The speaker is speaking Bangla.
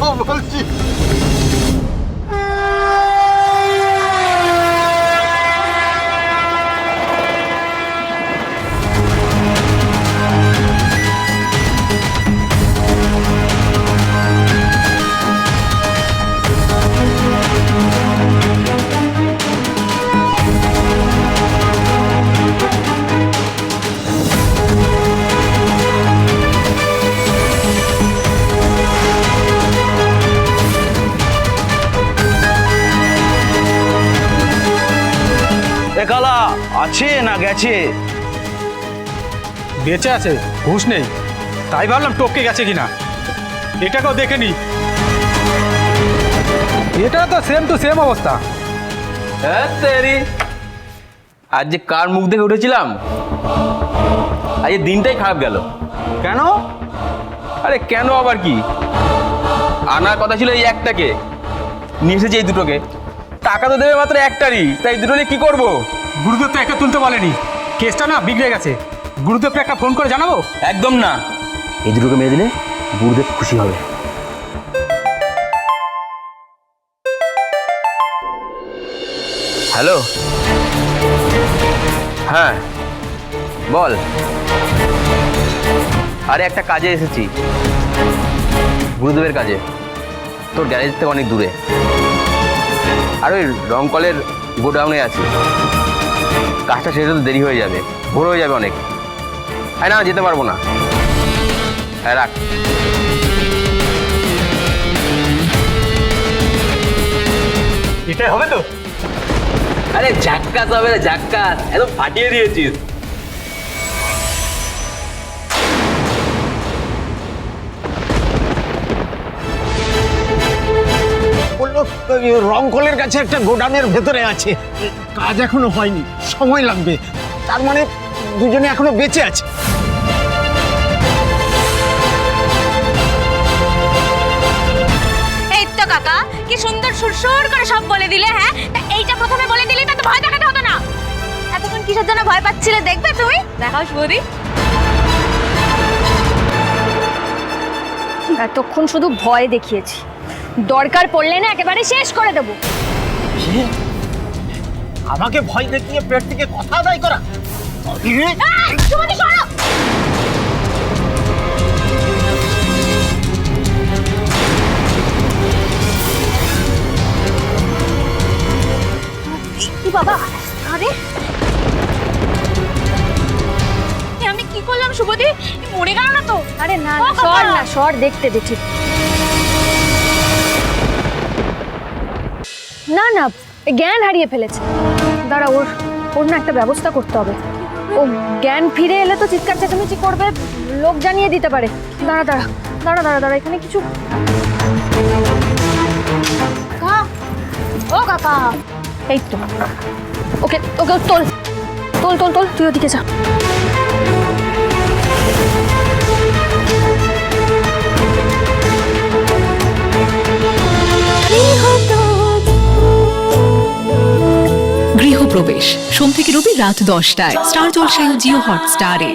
বলছি। কালা আছে না গেছে? বেঁচে আছে, হুঁশ নেই, তাই ভাবলাম টপকে গেছে কিনা। এটাকেও দেখে নি, এটা তো সেম টু সেম অবস্থা। আজ যে কার মুখ দেখে উঠেছিলাম, আজ দিনটাই খারাপ গেল। কেন? আরে কেন আবার কি, আনার কথা ছিল এই একটাকে, নিয়ে এসেছি এই দুটোকে। টাকা তো দেবে মাত্র একটারই, তাই দুটো নিয়ে কি করবো? গুরুদেব তো একে তুলতে বলেনি, কেসটা না বিগড়ে গেছে। গুরুদেবকে একটা ফোন করে জানাবো? একদম না, এই দুটোকে মেরে দিলে গুরুদেব খুশি হবে। হ্যালো, হ্যাঁ বল। আরে একটা কাজে এসেছি, গুরুদেবের কাজে, তোর গ্যারেজ থেকে অনেক দূরে। আর ওই রংকলের গোডাউনে আছি, কাজটা শেষ হতে দেরি হয়ে যাবে, ভোর হয়ে যাবে অনেক। হ্যাঁ না, যেতে পারবো না। হ্যাঁ রাখ। এটাই হবে তো? আরে ঝাক্কাস হবে রে, ঝাক্কাস, একদম ফাটিয়ে দিয়েছিস। বললো রংকলের কাছে একটা গোডাউনের ভেতরে আছে, কাজ এখনো হয়নি, সময় লাগবে। তার মানে দুজনে এখনো বেঁচে আছে। এই তো কাকা, কি সুন্দর সুরসুর করে সব বলে দিলে। হ্যাঁ, তা এইটা প্রথমে বলে দিলে তো ভয় দেখাতে হতো না। এতক্ষণ কিসের জন্য ভয় পাচ্ছিলে দেখবে তুমি? দেখাও শুভদি। এতক্ষণ শুধু ভয় দেখিয়েছি, দরকার পড়লে না একেবারে শেষ করে দেবো। আমাকে ভয় দেখিয়ে পেট থেকে কথা আদায় করা? শুভদি সরো। কি বাবা, আরে আমি কি করলাম শুভদি? মরে গেল না তো? আরে না ও না, বাবা! সর না, সর, দেখতে দেখি। না না, জ্ঞান হারিয়ে ফেলেছে। দাঁড়া, ওর না একটা ব্যবস্থা করতে হবে। ও জ্ঞান ফিরে এলে তো চিৎকার চেঁচামেচি করবে, লোক জানিয়ে দিতে পারে। দাঁড়া দাঁড়া দাঁড়া দাঁড়া দাঁড়া, এখানে কিছু। ও কাকা, এই তো, ওকে ওকে তোল তোল তোল তোল, তুই ওদিকে যা। গৃহপ্রবেশ সোম থেকে রবি রাত 10টায় স্টার জলসায় ও জিও হটস্টারে।